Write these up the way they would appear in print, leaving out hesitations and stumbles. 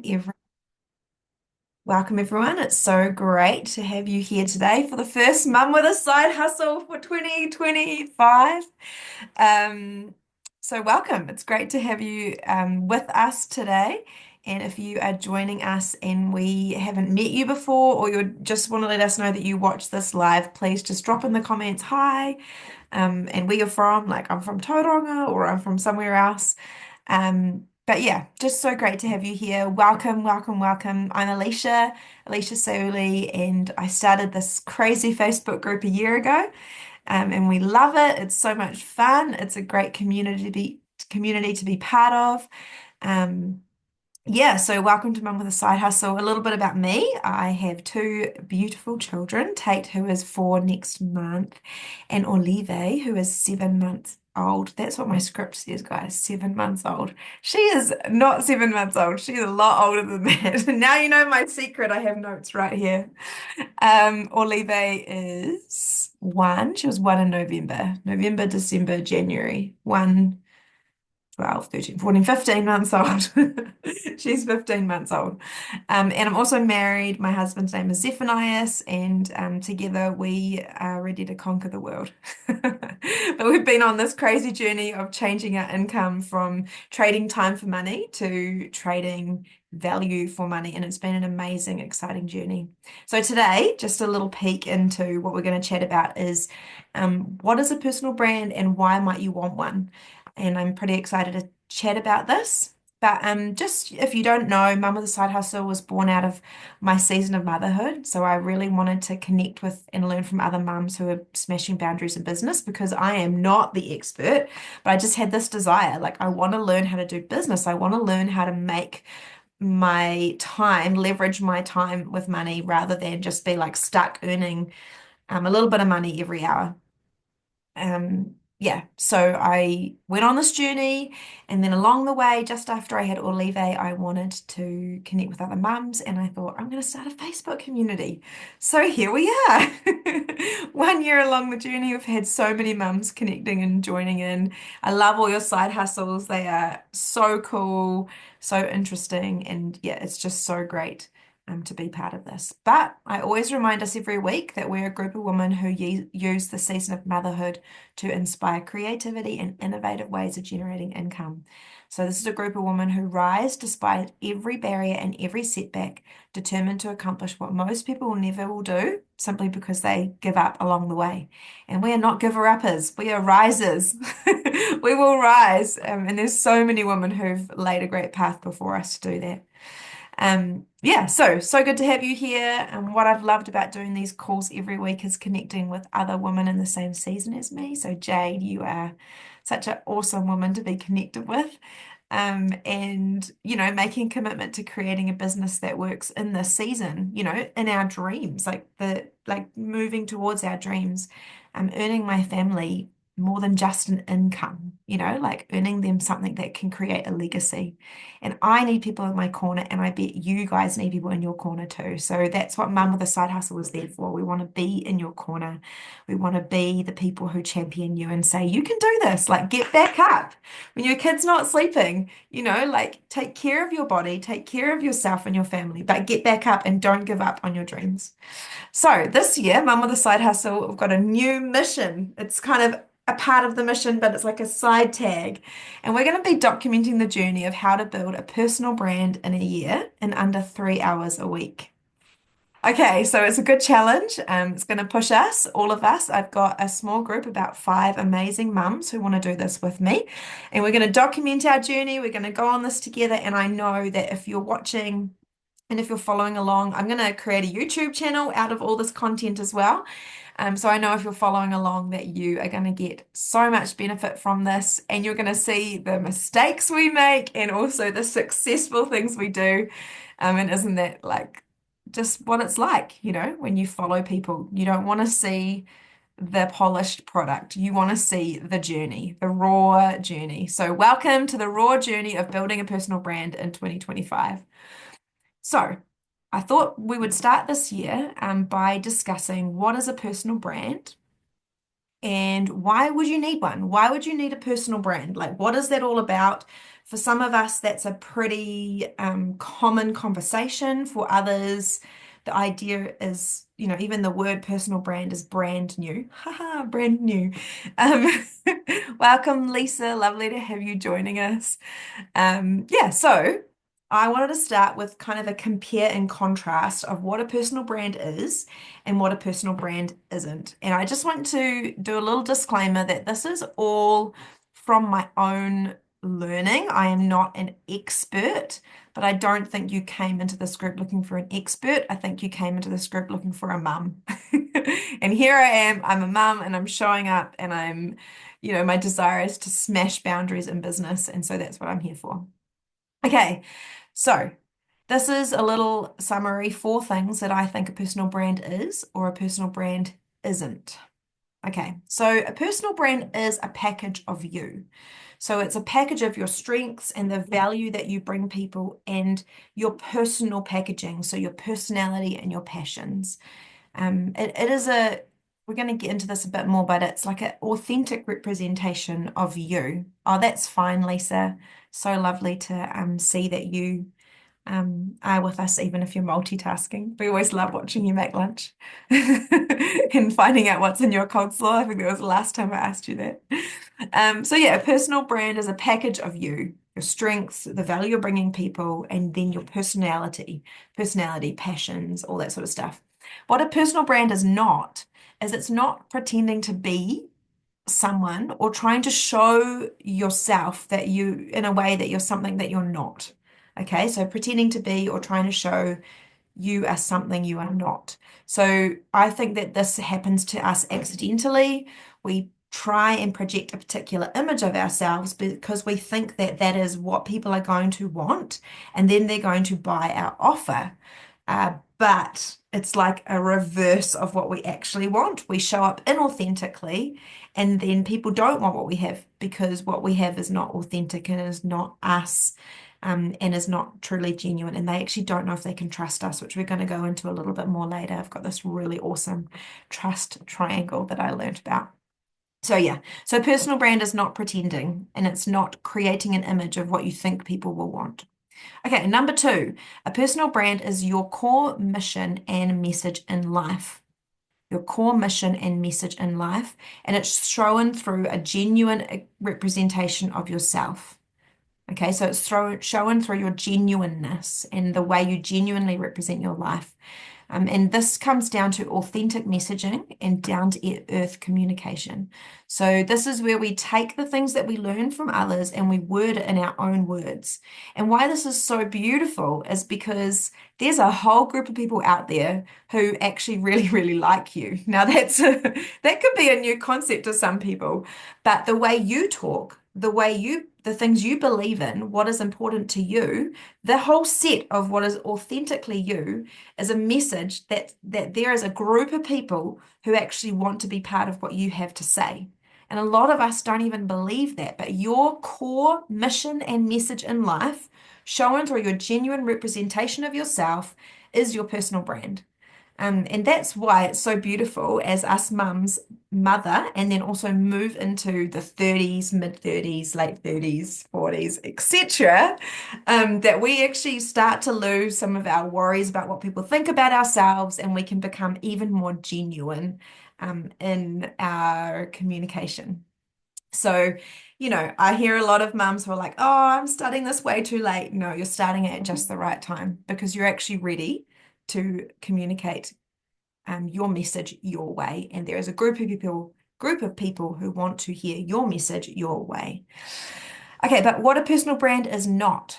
every Welcome everyone. It's so great to have you here today for the first Mum with a Side Hustle for 2025. Um, so welcome. It's great to have you with us today. And if you are joining us and we haven't met you before, or you just want to let us know that you watch this live, please just drop in the comments, hi, and where you're from. Like I'm from Tauranga or I'm from somewhere else. But yeah, just so great to have you here. Welcome, welcome, welcome. I'm Alicia Seuli, and I started this crazy Facebook group a year ago, and we love it. It's so much fun. It's a great community to be part of. Um, yeah, so welcome to Mum with a Side Hustle. A little bit about me. I have two beautiful children, Tate, who is 4 next month, and Olive, who is 7 months old. That's what my script says, guys, 7 months old. She is not 7 months old. She's a lot older than that. Now you know my secret. I have notes right here. Olive is 1. She was 1 in November. November, December, January. 1, 12, 13, 14, 15 months old. She's 15 months old. And I'm also married. My husband's name is Zephanias, and together we are ready to conquer the world. But we've been on this crazy journey of changing our income from trading time for money to trading value for money. And it's been an amazing, exciting journey. So today, just a little peek into what we're going to chat about is what is a personal brand and why might you want one? And I'm pretty excited to chat about this. But just if you don't know, Mum with a Side Hustle was born out of my season of motherhood. So I really wanted to connect with and learn from other mums who are smashing boundaries in business because I am not the expert, but I just had this desire. Like, I want to learn how to do business. I want to learn how to make my time, leverage my time with money rather than just be like stuck earning a little bit of money every hour. Yeah, so I went on this journey, and then along the way, just after I had Olive, I wanted to connect with other mums, and I thought I'm going to start a Facebook community. So here we are. 1 year along the journey, we've had so many mums connecting and joining in. I love all your side hustles. They are so cool, so interesting, and yeah, it's just so great to be part of this. But I always remind us every week that we're a group of women who use the season of motherhood to inspire creativity and innovative ways of generating income. So this is a group of women who rise despite every barrier and every setback, determined to accomplish what most people never will do, simply because they give up along the way. And we are not giver-uppers, we are risers. We will rise. And there's so many women who've laid a great path before us to do that. Yeah, so good to have you here. And what I've loved about doing these calls every week is connecting with other women in the same season as me. So Jade, you are such an awesome woman to be connected with. And making commitment to creating a business that works in this season, in our dreams, like moving towards our dreams, earning my family more than just an income, like earning them something that can create a legacy. And I need people in my corner, and I bet you guys need people in your corner too. So that's what Mum with a Side Hustle is there for. We want to be in your corner. We want to be the people who champion you and say, you can do this. Like, get back up when your kid's not sleeping, like take care of your body, take care of yourself and your family, but get back up and don't give up on your dreams. So this year, Mum with a Side Hustle, we've got a new mission. It's kind of a part of the mission, but it's like a side tag. And we're going to be documenting the journey of how to build a personal brand in a year in under 3 hours a week. Okay, so it's a good challenge. It's going to push us, all of us. I've got a small group, about 5 amazing mums who want to do this with me. And we're going to document our journey. We're going to go on this together. And I know that if you're watching, and if you're following along, I'm going to create a YouTube channel out of all this content as well. So I know if you're following along that you are going to get so much benefit from this, and you're going to see the mistakes we make and also the successful things we do. And isn't that like just what it's like, when you follow people? You don't want to see the polished product. You want to see the journey, the raw journey. So welcome to the raw journey of building a personal brand in 2025. So I thought we would start this year by discussing what is a personal brand and why would you need one? Why would you need a personal brand? Like, what is that all about? For some of us, that's a pretty common conversation. For others, the idea is, even the word personal brand is brand new. Haha, brand new. Um, welcome, Lisa. Lovely to have you joining us. Yeah, so I wanted to start with kind of a compare and contrast of what a personal brand is and what a personal brand isn't. And I just want to do a little disclaimer that this is all from my own learning. I am not an expert, but I don't think you came into this group looking for an expert. I think you came into this group looking for a mum. And here I am, I'm a mum and I'm showing up and my desire is to smash boundaries in business. And so that's what I'm here for. Okay, so this is a little summary for things that I think a personal brand is or a personal brand isn't. Okay, so a personal brand is a package of you. So it's a package of your strengths and the value that you bring people and your personal packaging, so your personality and your passions. We're going to get into this a bit more, but it's like an authentic representation of you. Oh, that's fine, Lisa. So lovely to see that you are with us, even if you're multitasking. We always love watching you make lunch and finding out what's in your cold slaw. I think that was the last time I asked you that. So yeah, a personal brand is a package of you, your strengths, the value you're bringing people, and then your personality, passions, all that sort of stuff. What a personal brand is not, is it's not pretending to be someone or trying to show yourself that you, in a way that you're something that you're not. Okay, so pretending to be or trying to show you are something you are not. So I think that this happens to us accidentally. We try and project a particular image of ourselves because we think that that is what people are going to want, and then they're going to buy our offer. But it's like a reverse of what we actually want. We show up inauthentically, and then people don't want what we have because what we have is not authentic and is not us, and is not truly genuine. And they actually don't know if they can trust us, which we're going to go into a little bit more later. I've got this really awesome trust triangle that I learned about. So yeah, so personal brand is not pretending and it's not creating an image of what you think people will want. Okay, number two, a personal brand is your core mission and message in life. Your core mission and message in life, and it's shown through a genuine representation of yourself. Okay, so it's shown through your genuineness and the way you genuinely represent your life. And this comes down to authentic messaging and down to earth communication. So this is where we take the things that we learn from others and we word it in our own words. And why this is so beautiful is because there's a whole group of people out there who actually really, really like you. Now that could be a new concept to some people, but the way you talk, the things you believe in, what is important to you, the whole set of what is authentically you is a message that there is a group of people who actually want to be part of what you have to say. And a lot of us don't even believe that, but your core mission and message in life, shown through your genuine representation of yourself, is your personal brand. And that's why it's so beautiful as us mums mother and then also move into the 30s, mid 30s, late 30s, 40s, etc. That we actually start to lose some of our worries about what people think about ourselves and we can become even more genuine in our communication. So, I hear a lot of mums who are like, oh, I'm starting this way too late. No, you're starting it at just the right time because you're actually ready to communicate your message your way. And there is a group of people who want to hear your message your way. Okay, but what a personal brand is not.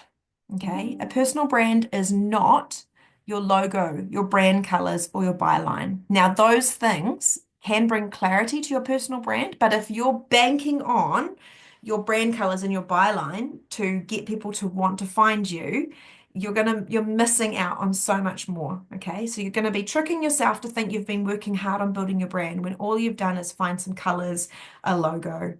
Okay, a personal brand is not your logo, your brand colors, or your byline. Now, those things can bring clarity to your personal brand, but if you're banking on your brand colors and your byline to get people to want to find you, you're missing out on so much more. Okay, so you're gonna be tricking yourself to think you've been working hard on building your brand when all you've done is find some colors, a logo.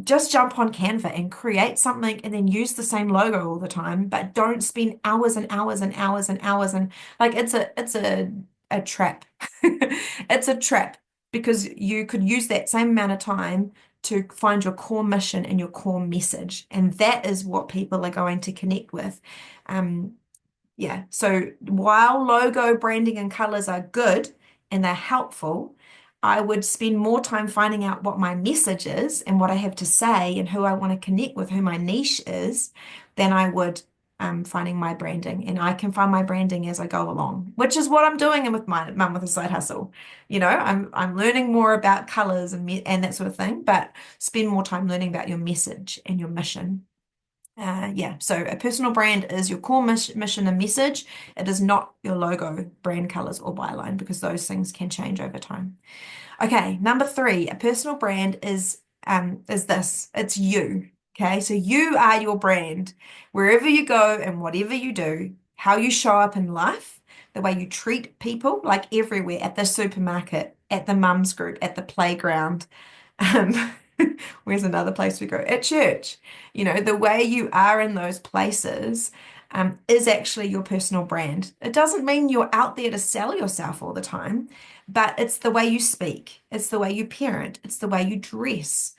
Just jump on Canva and create something and then use the same logo all the time, but don't spend hours and hours and hours and hours and like it's a trap. It's a trap. because you could use that same amount of time to find your core mission and your core message. And that is what people are going to connect with. Um, yeah. So while logo branding and colors are good and they're helpful, I would spend more time finding out what my message is and what I have to say and who I want to connect with, who my niche is, than I would finding my branding. And I can find my branding as I go along, which is what I'm doing with my Mum with a Side Hustle. I'm learning more about colors and that sort of thing, but spend more time learning about your message and your mission. Yeah, so a personal brand is your core mission and message. It is not your logo, brand colors, or byline because those things can change over time. Okay, number three, a personal brand is this. It's you. Okay, so you are your brand. Wherever you go and whatever you do, how you show up in life, the way you treat people, like everywhere, at the supermarket, at the mums group, at the playground. Um, where's another place we go? At church. The way you are in those places is actually your personal brand. It doesn't mean you're out there to sell yourself all the time, but it's the way you speak, it's the way you parent, it's the way you dress,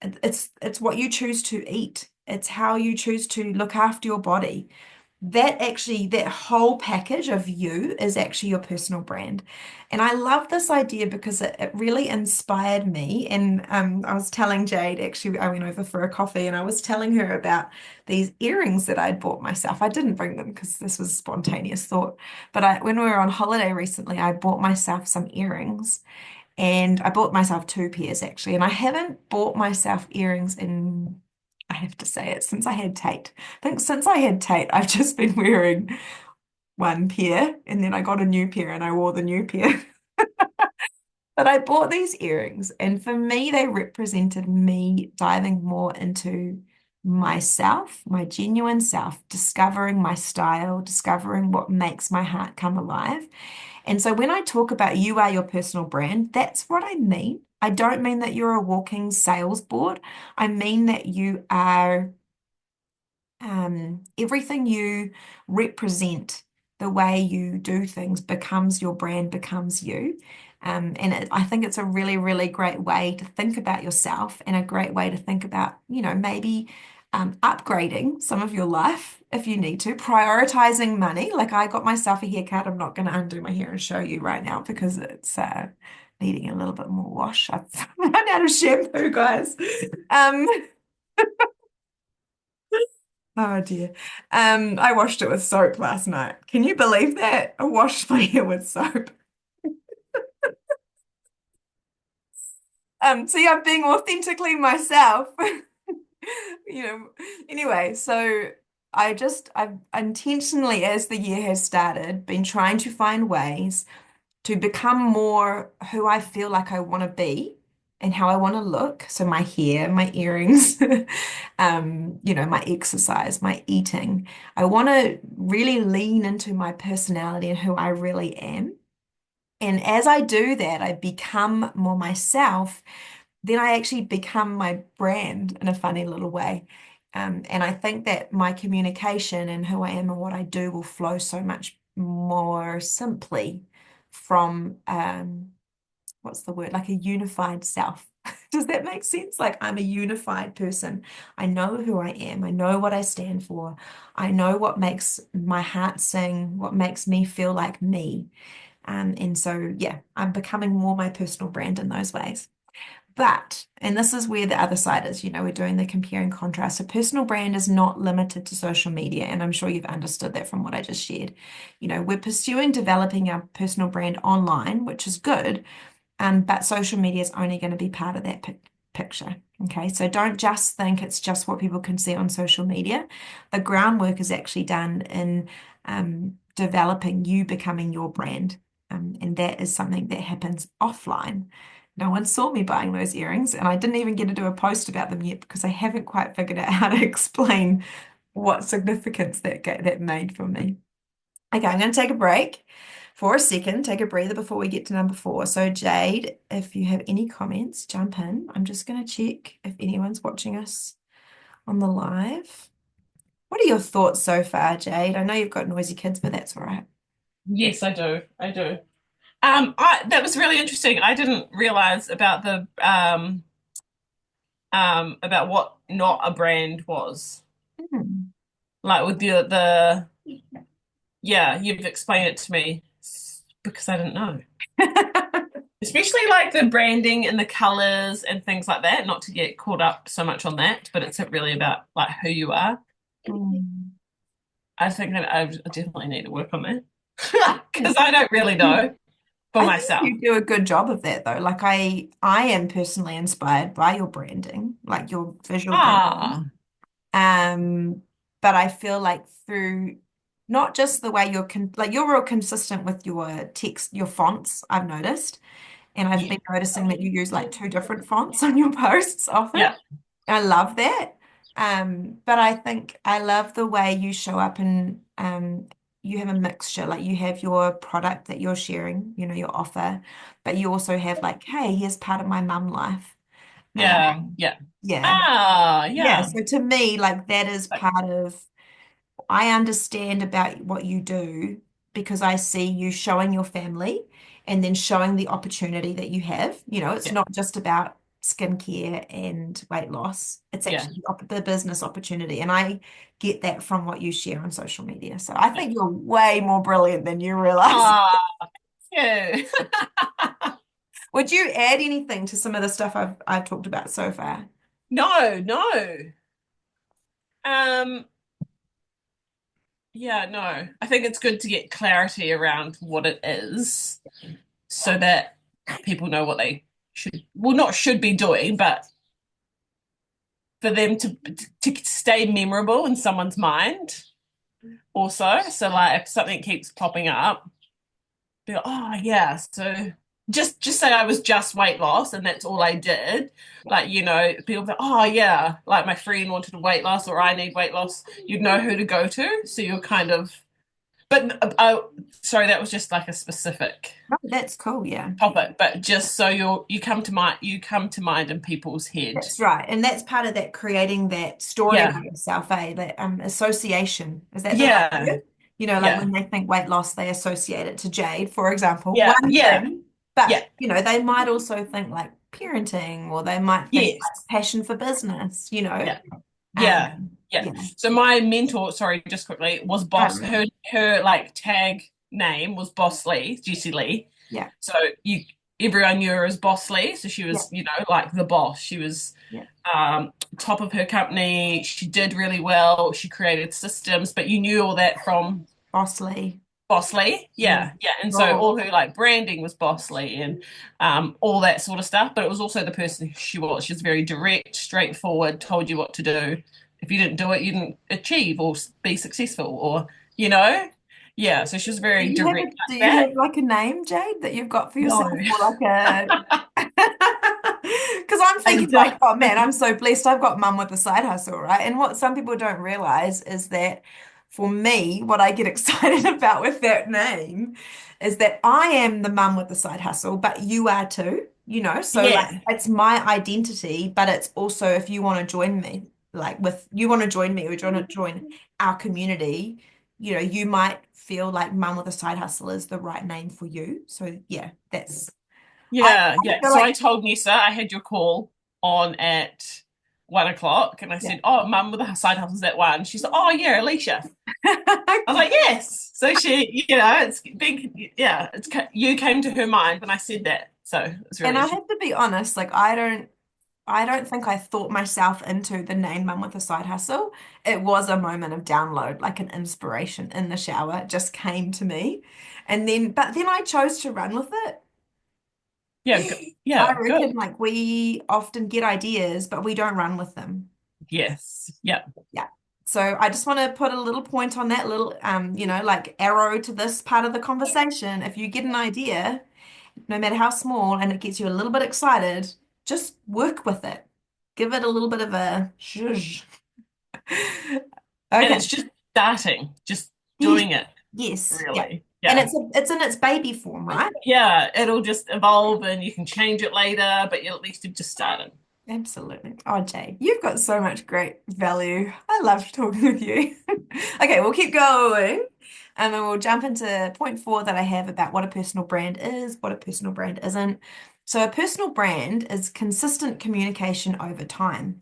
it's what you choose to eat, it's how you choose to look after your body. That whole package of you is actually your personal brand. And I love this idea because it really inspired me. And I was telling Jade, actually, I went over for a coffee and I was telling her about these earrings that I'd bought myself. I didn't bring them because this was a spontaneous thought. But when we were on holiday recently, I bought myself some earrings and I bought myself two pairs actually. And I haven't bought myself earrings in, I have to say it, since I had Tate. I think since I had Tate, I've just been wearing one pair and then I got a new pair and I wore the new pair. But I bought these earrings, and for me, they represented me diving more into myself, my genuine self, discovering my style, discovering what makes my heart come alive. And so when I talk about you are your personal brand, that's what I mean. I don't mean that you're a walking sales board. I mean that you are everything you represent, the way you do things becomes your brand, becomes you. I think it's a really, really great way to think about yourself and a great way to think about, maybe upgrading some of your life if you need to, prioritizing money. Like I got myself a haircut. I'm not going to undo my hair and show you right now because it's needing a little bit more wash. I've run out of shampoo, guys. Um, Oh dear. I washed it with soap last night. Can you believe that? I washed my hair with soap. See, I'm being authentically myself. You know, anyway, so I've intentionally, as the year has started, been trying to find ways to become more who I feel like I want to be and how I want to look. So my hair, my earrings, my exercise, my eating. I want to really lean into my personality and who I really am. And as I do that, I become more myself, then I actually become my brand in a funny little way. And I think that my communication and who I am and what I do will flow so much more simply from what's the word? Like a unified self. Does that make sense? Like I'm a unified person. I know who I am. I know what I stand for. I know what makes my heart sing, what makes me feel like me. And so, yeah, I'm becoming more my personal brand in those ways. And this is where the other side is, we're doing the compare and contrast. A personal brand is not limited to social media. And I'm sure you've understood that from what I just shared. We're pursuing developing our personal brand online, which is good. But social media is only going to be part of that picture. Okay, so don't just think it's just what people can see on social media. The groundwork is actually done in developing you becoming your brand. And that is something that happens offline. No one saw me buying those earrings, and I didn't even get to do a post about them yet because I haven't quite figured out how to explain what significance that made for me. Okay, I'm going to take a break for a second, take a breather before we get to number four. So, Jade, if you have any comments, jump in. I'm just going to check if anyone's watching us on the live. What are your thoughts so far, Jade? I know you've got noisy kids, but that's all right. Yes, I do. I do. That was really interesting. I didn't realize about the about what not a brand was. Hmm. Like with the yeah, you've explained it to me because I didn't know. Especially like the branding and the colors and things like that, not to get caught up so much on that, but it's really about like who you are. Mm. I think that I definitely need to work on that because I don't really know for I think myself. you do a good job of that though. Like I am personally inspired by your branding, like your visual branding. Ah, Um, but I feel like through not just the way like you're real consistent with your text, your fonts, I've noticed. And I've yeah, been noticing that you use like two different fonts on your posts often. yeah, I love that. But I think I love the way you show up and you have a mixture. Like you have your product that you're sharing, your offer, but you also have like, hey, here's part of my mum life. yeah, yeah. Yeah. Ah, Yeah. yeah, So to me, like that is like, part of I understand about what you do because I see you showing your family and then showing the opportunity that you have. It's yeah, not just about skincare and weight loss. It's yeah, actually the business opportunity. And I get that from what you share on social media. So I yeah. think you're way more brilliant than you realize. Ah, yeah. Would you add anything to some of the stuff I've talked about so far? No, no. Um, yeah, no. I think it's good to get clarity around what it is so that people know what they should, well, not should be doing, but for them to stay memorable in someone's mind also. So like if something keeps popping up, be like, oh yeah, so just say I was just weight loss and that's all I did. Like, people be, oh yeah, like my friend wanted a weight loss or I need weight loss, you'd know who to go to. So you're kind of but sorry, that was just like a specific Oh, that's cool. Yeah. topic, but just so you come to mind in people's head. That's right. And that's part of that creating that story Yeah. about yourself, that association. Is that the right Yeah. word? Like Yeah. when they think weight loss, they associate it to Jade, for example. Yeah. One Yeah. thing, but Yeah. they might also think like parenting or they might think Yes. like passion for business. Yeah. Yeah. Um, Yeah. yeah. So my mentor, sorry, just quickly, was Boss. Um, Her like tag name was Boss Lee, Jessie Lee. yeah. So everyone knew her as Boss Lee. So she Yeah. was, like the boss. She was Yeah. top of her company. She did really well. She created systems, but you knew all that from Bossly. Boss Lee. Yeah. Yeah, yeah. And so Raw. all her like branding was Boss Lee and all that sort of stuff. But it was also the person she was. She was very direct, straightforward, told you what to do. If you didn't do it, you didn't achieve or be successful or, you know? Yeah, so she was very direct Do like you that. have like a name, Jade, that you've got for No. yourself, or like a because I'm I thinking like, don't. oh man, I'm so blessed. I've got mum with a side hustle, right? And what some people don't realize is that for me, what I get excited about with that name is that I am the mum with the side hustle, but you are too. So like Yeah. it's my identity, but it's also if you want to join me, like with you want to join me or you want to join our community, you might feel like mum with a side hustle is the right name for you. So yeah, Yeah, I yeah. feel So I like told Nessa I had your call on at 1 o'clock, and I yeah. said, "Oh, Mum with a side hustle's at 1." She said, "Oh, yeah, Alicia." I was like, "Yes." So she, it's big. Yeah, you came to her mind when I said that, so it's And really I interesting. have to be honest, like I don't think I thought myself into the name Mum with a Side Hustle. It was a moment of download, like an inspiration in the shower. It just came to me. But then I chose to run with it. Yeah, I yeah, reckon good. like we often get ideas, but we don't run with them. Yes, yeah, Yeah. So I just want to put a little point on that little like arrow to this part of the conversation. If you get an idea, no matter how small, and it gets you a little bit excited, just work with it. Give it a little bit of a zhuzh. and Okay. it's just starting, just Yes. doing it, Yes. Yeah. really. And Yeah, it's in its baby form, right? yeah. It'll just evolve, and you can change it later, but at least you've just started. Absolutely. Oh, Jay, you've got so much great value. I loved talking with you. Okay, we'll keep going. And then we'll jump into point four that I have about what a personal brand is, what a personal brand isn't. So, a personal brand is consistent communication over time.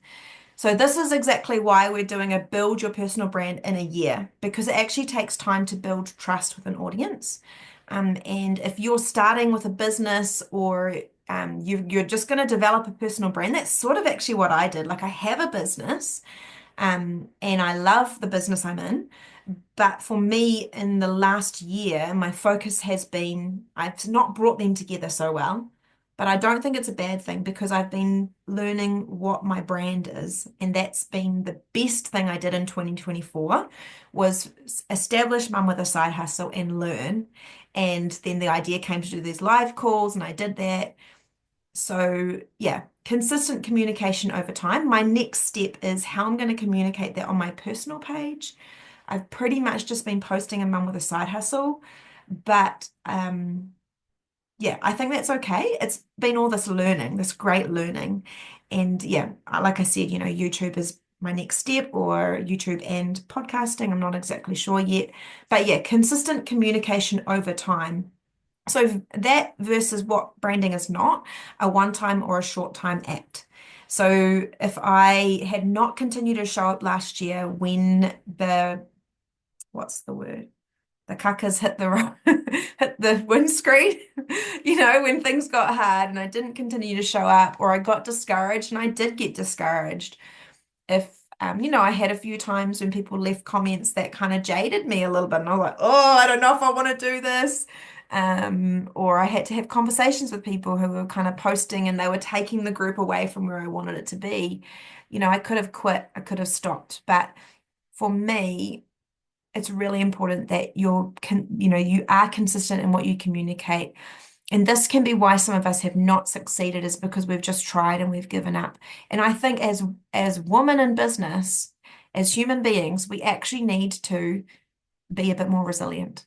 So, this is exactly why we're doing a build your personal brand in a year, because it actually takes time to build trust with an audience. And if you're starting with a business or you're just going to develop a personal brand, that's sort of actually what I did. Like, I have a business and I love the business I'm in. But for me, in the last year, my focus has been, I've not brought them together so well, but I don't think it's a bad thing because I've been learning what my brand is. And that's been the best thing I did in 2024 was establish Mum with a Side Hustle and learn. And then the idea came to do these live calls and I did that. So, yeah, consistent communication over time. My next step is how I'm going to communicate that on my personal page. I've pretty much just been posting a Mum with a Side Hustle, but yeah, I think that's okay. It's been all this learning, this great learning. And yeah, like I said, YouTube is my next step, or YouTube and podcasting. I'm not exactly sure yet. But yeah, consistent communication over time. So that versus what branding is not, a one-time or a short-time act. So if I had not continued to show up last year when what's the word? The cuckers hit the hit the windscreen, when things got hard and I didn't continue to show up, or I got discouraged, and I did get discouraged. If I had a few times when people left comments that kind of jaded me a little bit, and I was like, oh, I don't know if I want to do this. Or I had to have conversations with people who were kind of posting and they were taking the group away from where I wanted it to be. I could have quit, I could have stopped. But for me, it's really important that you are consistent in what you communicate. And this can be why some of us have not succeeded, is because we've just tried and we've given up. And I think as women in business, as human beings, we actually need to be a bit more resilient.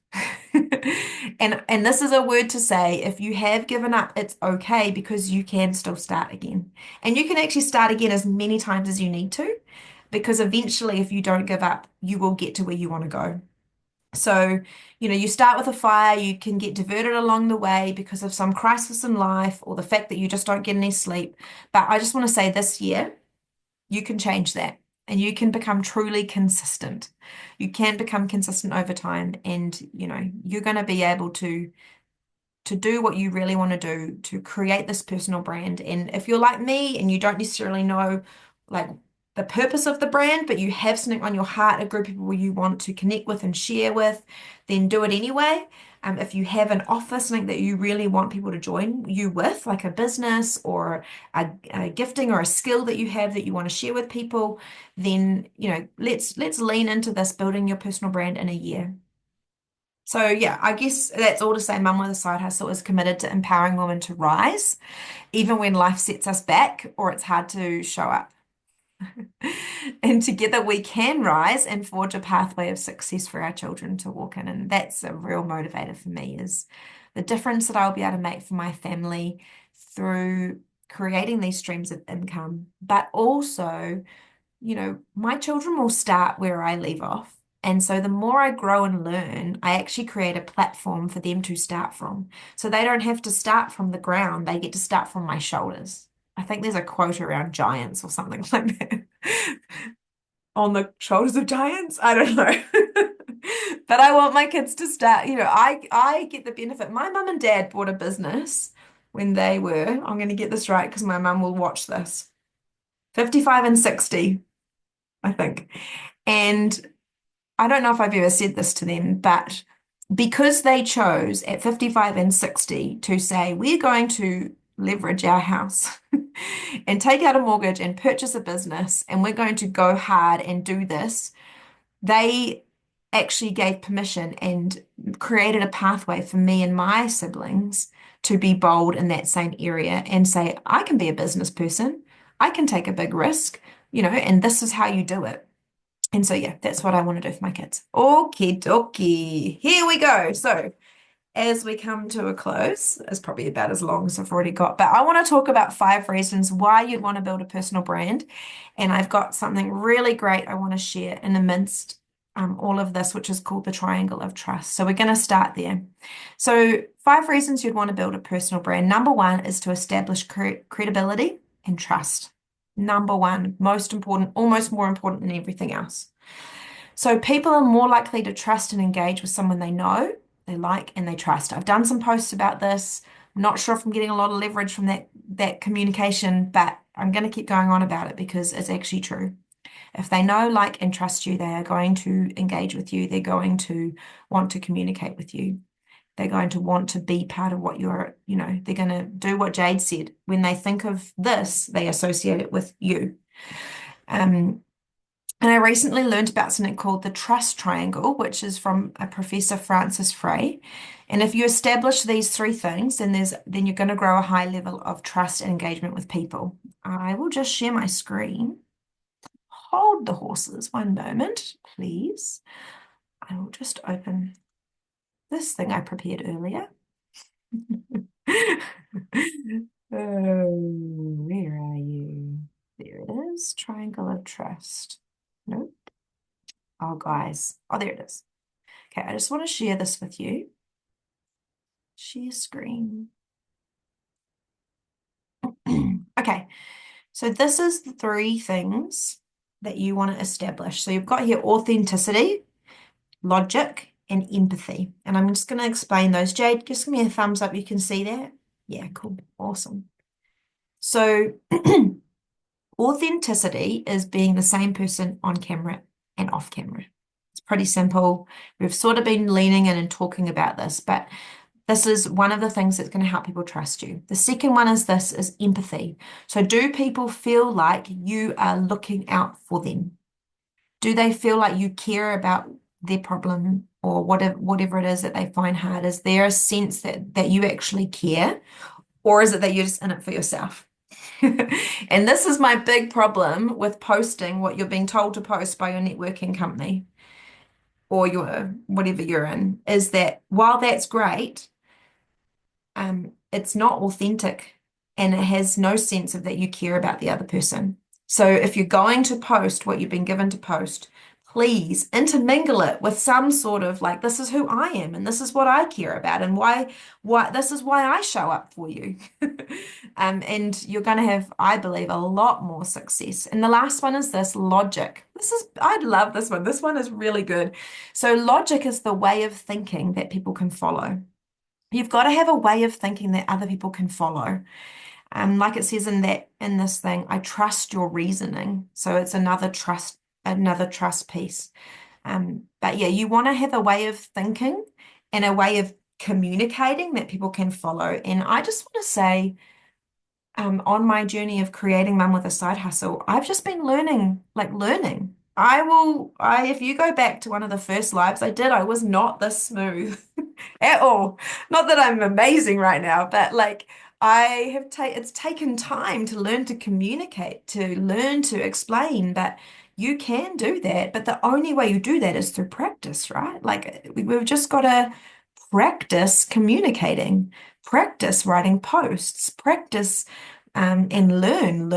And this is a word to say, if you have given up, it's okay, because you can still start again. And you can actually start again as many times as you need to, because eventually, if you don't give up, you will get to where you want to go. So, you start with a fire, you can get diverted along the way because of some crisis in life or the fact that you just don't get any sleep. But I just want to say this year, you can change that and you can become truly consistent. You can become consistent over time, and you're going to be able to do what you really want to do to create this personal brand. And if you're like me and you don't necessarily know like the purpose of the brand, but you have something on your heart, a group of people you want to connect with and share with, then do it anyway. If you have an offer, something that you really want people to join you with, like a business or a gifting or a skill that you have that you want to share with people, then let's lean into this building your personal brand in a year. So yeah, I guess that's all to say Mum with a Side Hustle is committed to empowering women to rise, even when life sets us back or it's hard to show up. And together we can rise and forge a pathway of success for our children to walk in. And that's a real motivator for me, is the difference that I'll be able to make for my family through creating these streams of income, but also my children will start where I leave off. And so the more I grow and learn, I actually create a platform for them to start from. So they don't have to start from the ground, they get to start from my shoulders. I think there's a quote around giants or something like that. On the shoulders of giants? I don't know. But I want my kids to start, I get the benefit. My mum and dad bought a business when they were, I'm going to get this right because my mum will watch this, 55 and 60. I think. And I don't know if I've ever said this to them, but because they chose at 55 and 60 to say, we're going to leverage our house and take out a mortgage and purchase a business, and we're going to go hard and do this, they actually gave permission and created a pathway for me and my siblings to be bold in that same area and say, I can be a business person, I can take a big risk, and this is how you do it. And so, yeah, that's what I want to do for my kids. Okie dokie. Here we go. So, as we come to a close, it's probably about as long as I've already got, but I want to talk about 5 reasons why you'd want to build a personal brand. And I've got something really great I want to share in the midst all of this, which is called the triangle of trust. So we're going to start there. So 5 reasons you'd want to build a personal brand. Number one is to establish credibility and trust. Number one, most important, almost more important than everything else. So people are more likely to trust and engage with someone they know, they like, and they trust. I've done some posts about this. I'm not sure if I'm getting a lot of leverage from that communication, but I'm going to keep going on about it because it's actually true. If they know, like, and trust you, they are going to engage with you. They're going to want to communicate with you. They're going to want to be part of what they're going to do what Jade said. When they think of this, they associate it with you. And I recently learned about something called the trust triangle, which is from a Professor Francis Frey. And if you establish these 3 things, then you're going to grow a high level of trust and engagement with people. I will just share my screen. Hold the horses 1 moment, please. I will just open this thing I prepared earlier. Oh, where are you? There it is. Triangle of trust. Nope. Oh, guys. Oh, there it is. Okay, I just want to share this with you. Share screen. Okay, so this is the 3 things that you want to establish. So you've got here authenticity, logic, and empathy. And I'm just going to explain those. Jade, just give me a thumbs up. You can see that? Yeah, cool. Awesome. So authenticity is being the same person on camera and off camera. It's pretty simple. We've sort of been leaning in and talking about this, but this is one of the things that's going to help people trust you. The second one is empathy. So do people feel like you are looking out for them? Do they feel like you care about their problem or whatever it is that they find hard? Is there a sense that you actually care, or is it that you're just in it for yourself? And this is my big problem with posting what you're being told to post by your networking company or your whatever you're in, is that while that's great, it's not authentic and it has no sense of that you care about the other person. So if you're going to post what you've been given to post, please intermingle it with some sort of like, this is who I am and this is what I care about and why this is why I show up for you. And you're going to have, I believe, a lot more success. And the last one is this logic. I love this one. This one is really good. So logic is the way of thinking that people can follow. You've got to have a way of thinking that other people can follow. Like it says in this thing, I trust your reasoning. So it's another trust piece. But yeah, you want to have a way of thinking and a way of communicating that people can follow. And I just want to say, on my journey of creating Mum with a Side Hustle, I've just been learning. If you go back to one of the first lives I did, I was not this smooth at all. Not that I'm amazing right now, but like it's taken time to learn to communicate, to learn to explain, but you can do that. But the only way you do that is through practice, right? Like we've just got to practice communicating, practice writing posts, practice and learn.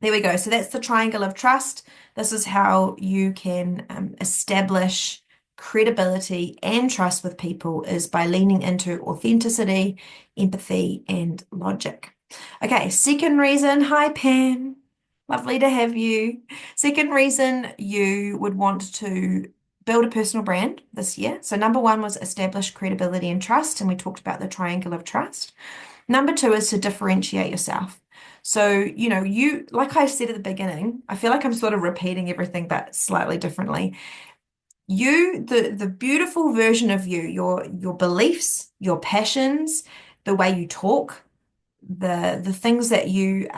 There we go. So that's the triangle of trust. This is how you can establish credibility and trust with people, is by leaning into authenticity, empathy, and logic. Okay, second reason. Hi, Pam. Lovely to have you. Second reason you would want to build a personal brand this year. So number 1 was establish credibility and trust, and we talked about the triangle of trust. Number 2 is to differentiate yourself. So, like I said at the beginning, I feel like I'm sort of repeating everything, but slightly differently. The beautiful version of you, your beliefs, your passions, the way you talk, the things that you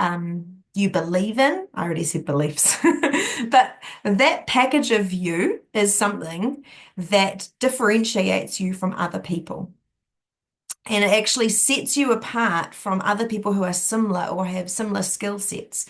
believe in. I already said beliefs, but that package of you is something that differentiates you from other people. And it actually sets you apart from other people who are similar or have similar skill sets.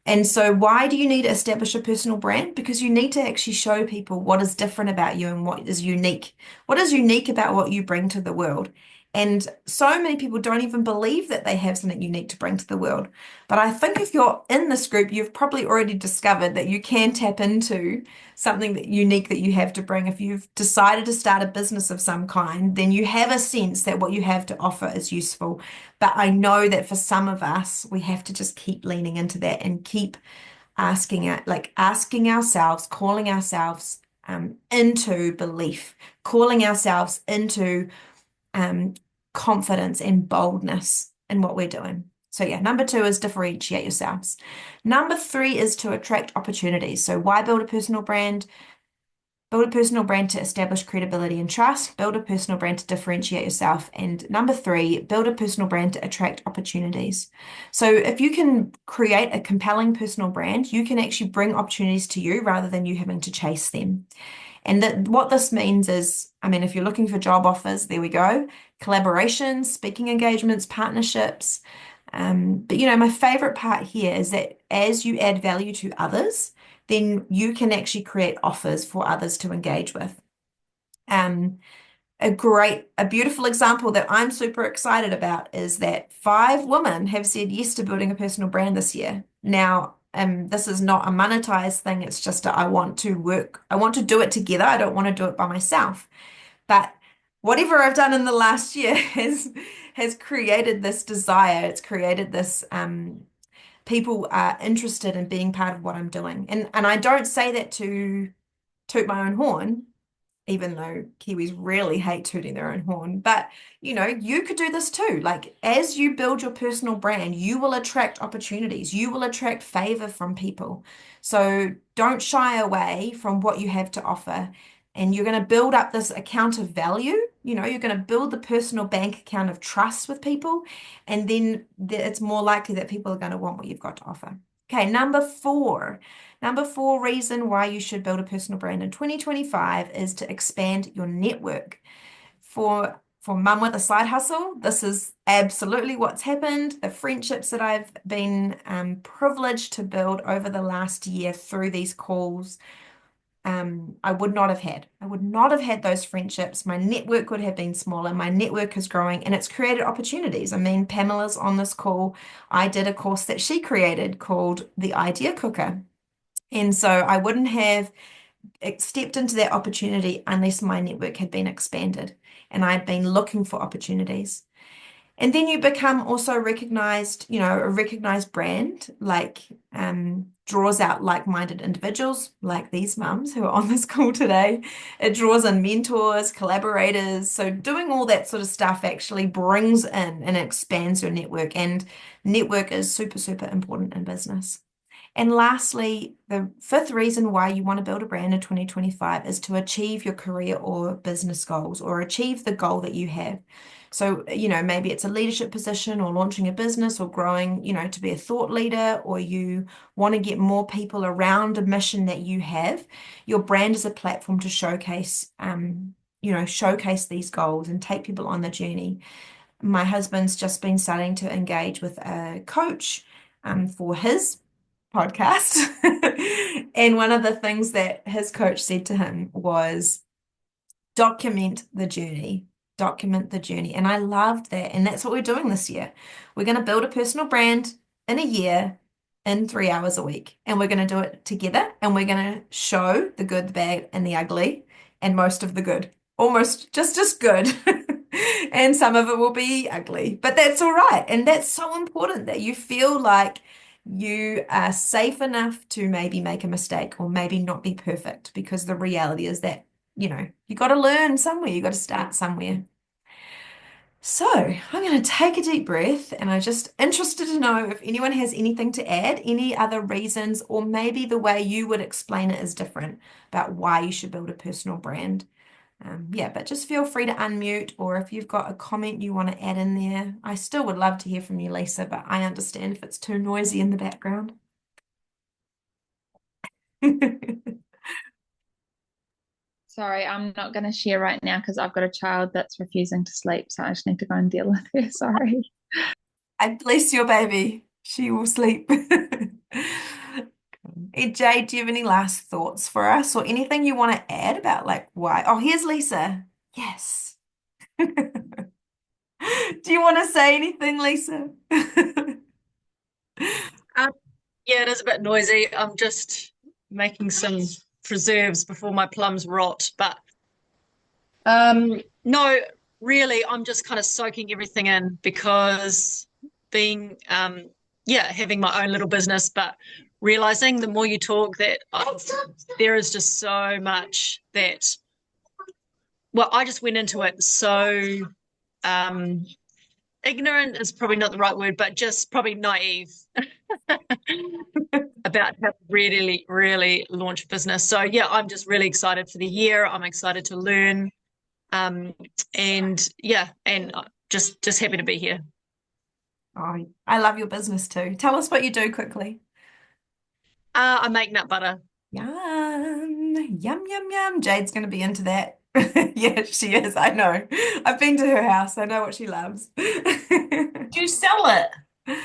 And so why do you need to establish a personal brand? Because you need to actually show people what is different about you and what is unique. What is unique about what you bring to the world? And so many people don't even believe that they have something unique to bring to the world. But I think if you're in this group, you've probably already discovered that you can tap into something that unique that you have to bring. If you've decided to start a business of some kind, then you have a sense that what you have to offer is useful. But I know that for some of us, we have to just keep leaning into that and keep asking it, like asking ourselves, calling ourselves into belief, calling ourselves into um, confidence and boldness in what we're doing. So yeah, number two is differentiate yourselves. Number three is to attract opportunities. So why build a personal brand? Build a personal brand to establish credibility and trust. Build a personal brand to differentiate yourself. And number three, build a personal brand to attract opportunities. So if you can create a compelling personal brand, you can actually bring opportunities to you rather than you having to chase them. And that what this means is, I mean, if you're looking for job offers, there we go. Collaborations, speaking engagements, partnerships. But my favorite part here is that as you add value to others, then you can actually create offers for others to engage with. Um, a beautiful example that I'm super excited about is that 5 women have said yes to building a personal brand this year. Now, this is not a monetized thing. It's just I want to work. I want to do it together. I don't want to do it by myself. But whatever I've done in the last year has created this desire. It's created this people are interested in being part of what I'm doing. And I don't say that to toot my own horn, even though Kiwis really hate tooting their own horn. But you could do this too. Like as you build your personal brand, you will attract opportunities, you will attract favor from people. So don't shy away from what you have to offer. And you're going to build up this account of value. You're going to build the personal bank account of trust with people. And then it's more likely that people are going to want what you've got to offer. Okay, number four. Number four reason why you should build a personal brand in 2025 is to expand your network. For mum with a side hustle, this is absolutely what's happened. The friendships that I've been privileged to build over the last year through these calls, I would not have had. I would not have had those friendships. My network would have been smaller. My network is growing and it's created opportunities. I mean, Pamela's on this call. I did a course that she created called The Idea Cooker. And so I wouldn't have stepped into that opportunity unless my network had been expanded and I'd been looking for opportunities. And then you become also recognized, a recognized brand, like draws out like-minded individuals like these mums who are on this call today. It draws in mentors, collaborators. So doing all that sort of stuff actually brings in and expands your network. And network is super, super important in business. And lastly, the fifth reason why you want to build a brand in 2025 is to achieve your career or business goals or achieve the goal that you have. So, maybe it's a leadership position or launching a business or growing, to be a thought leader, or you want to get more people around a mission that you have. Your brand is a platform to showcase these goals and take people on the journey. My husband's just been starting to engage with a coach for his podcast. And one of the things that his coach said to him was document the journey. Document the journey. And I loved that. And that's what we're doing this year. We're going to build a personal brand in a year in 3 hours a week. And we're going to do it together. And we're going to show the good, the bad, and the ugly, and most of the good. Almost just good. And some of it will be ugly, but that's all right. And that's so important that you feel like you are safe enough to maybe make a mistake or maybe not be perfect, because the reality is that, you got to learn somewhere, you got to start somewhere. So I'm going to take a deep breath and I'm just interested to know if anyone has anything to add, any other reasons, or maybe the way you would explain it is different about why you should build a personal brand. Yeah, but just feel free to unmute, or if you've got a comment you want to add in there. I still would love to hear from you, Lisa, but I understand if it's too noisy in the background. Sorry, I'm not going to share right now because I've got a child that's refusing to sleep, so I just need to go and deal with her. Sorry. I bless your baby. She will sleep. Hey, Jade, do you have any last thoughts for us or anything you want to add about like why? Oh, here's Lisa. Yes. Do you want to say anything, Lisa? Um, yeah, it is a bit noisy. I'm just making some preserves before my plums rot. But no, really, I'm just kind of soaking everything in because being, having my own little business, but realizing the more you talk that there is just so much that, well, I just went into it so um, ignorant is probably not the right word, but just probably naive about how to really, really launch a business. So yeah, I'm just really excited for the year. I'm excited to learn. And yeah, and just happy to be here. Oh, I love your business too. Tell us what you do quickly. I make nut butter. Yum, yum, yum, yum. Jade's going to be into that. Yeah, she is. I know. I've been to her house. I know what she loves. Do you sell it?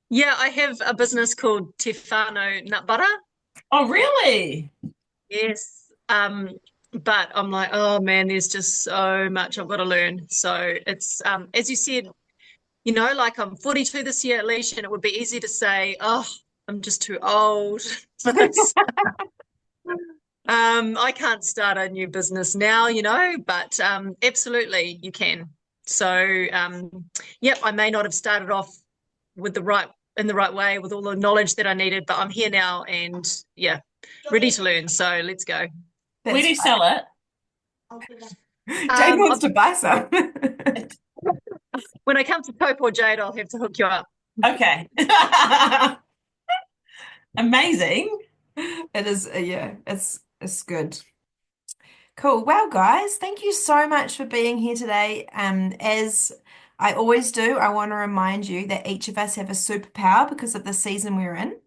Yeah, I have a business called Tefano Nut Butter. Oh, really? Yes. But I'm like, oh man, there's just so much I've got to learn. So it's as you said, like I'm 42 this year at least, and it would be easy to say, oh, I'm just too old. I can't start a new business now, but absolutely you can. So, yep, I may not have started off with in the right way with all the knowledge that I needed, but I'm here now and yeah, ready to learn. So let's go. Where do you sell it? Jade wants to buy some. When I come to Pope or Jade, I'll have to hook you up. Okay. Amazing. It is, yeah, it's good. Cool. Well, guys, thank you so much for being here today. As I always do, I want to remind you that each of us have a superpower because of the season we're in.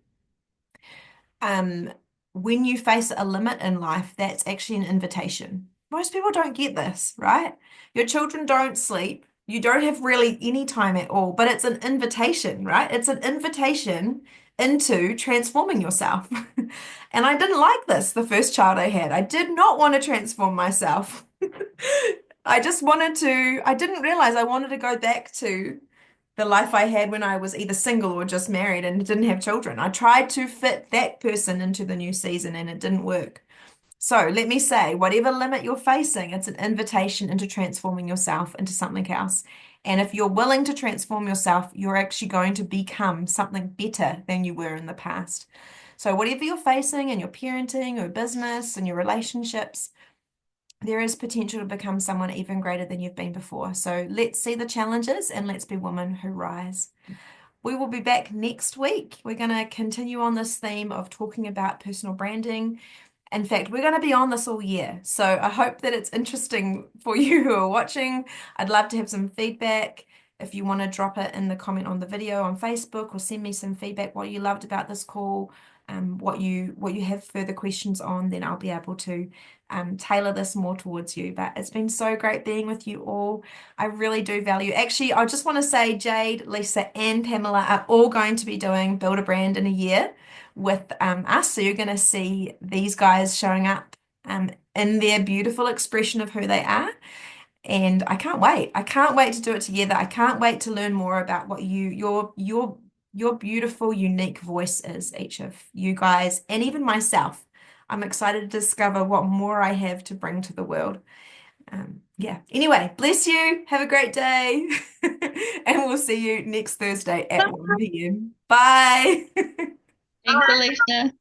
Um, when you face a limit in life, that's actually an invitation. Most people don't get this, right? Your children don't sleep. You don't have really any time at all, but it's an invitation, right? It's an invitation into transforming yourself. And I didn't like this the first child I had. I did not want to transform myself. I didn't realize I wanted to go back to the life I had when I was either single or just married and didn't have children. I tried to fit that person into the new season and it didn't work. So let me say, whatever limit you're facing, it's an invitation into transforming yourself into something else. And if you're willing to transform yourself, you're actually going to become something better than you were in the past. So whatever you're facing in your parenting or business and your relationships, there is potential to become someone even greater than you've been before. So let's see the challenges and let's be women who rise. We will be back next week. We're going to continue on this theme of talking about personal branding. In fact, we're going to be on this all year. So I hope that it's interesting for you who are watching. I'd love to have some feedback. If you want to drop it in the comment on the video on Facebook or send me some feedback, what you loved about this call, what you have further questions on, then I'll be able to tailor this more towards you. But it's been so great being with you all. I really do value. Actually, I just want to say Jade, Lisa, and Pamela are all going to be doing Build a Brand in a Year with us. So you're going to see these guys showing up in their beautiful expression of who they are. And I can't wait. I can't wait to do it together. I can't wait to learn more about what your beautiful, unique voice is, each of you guys, and even myself. I'm excited to discover what more I have to bring to the world. Yeah. Anyway, bless you. Have a great day. And we'll see you next Thursday at 1 p.m. Bye. Thanks, Alicia.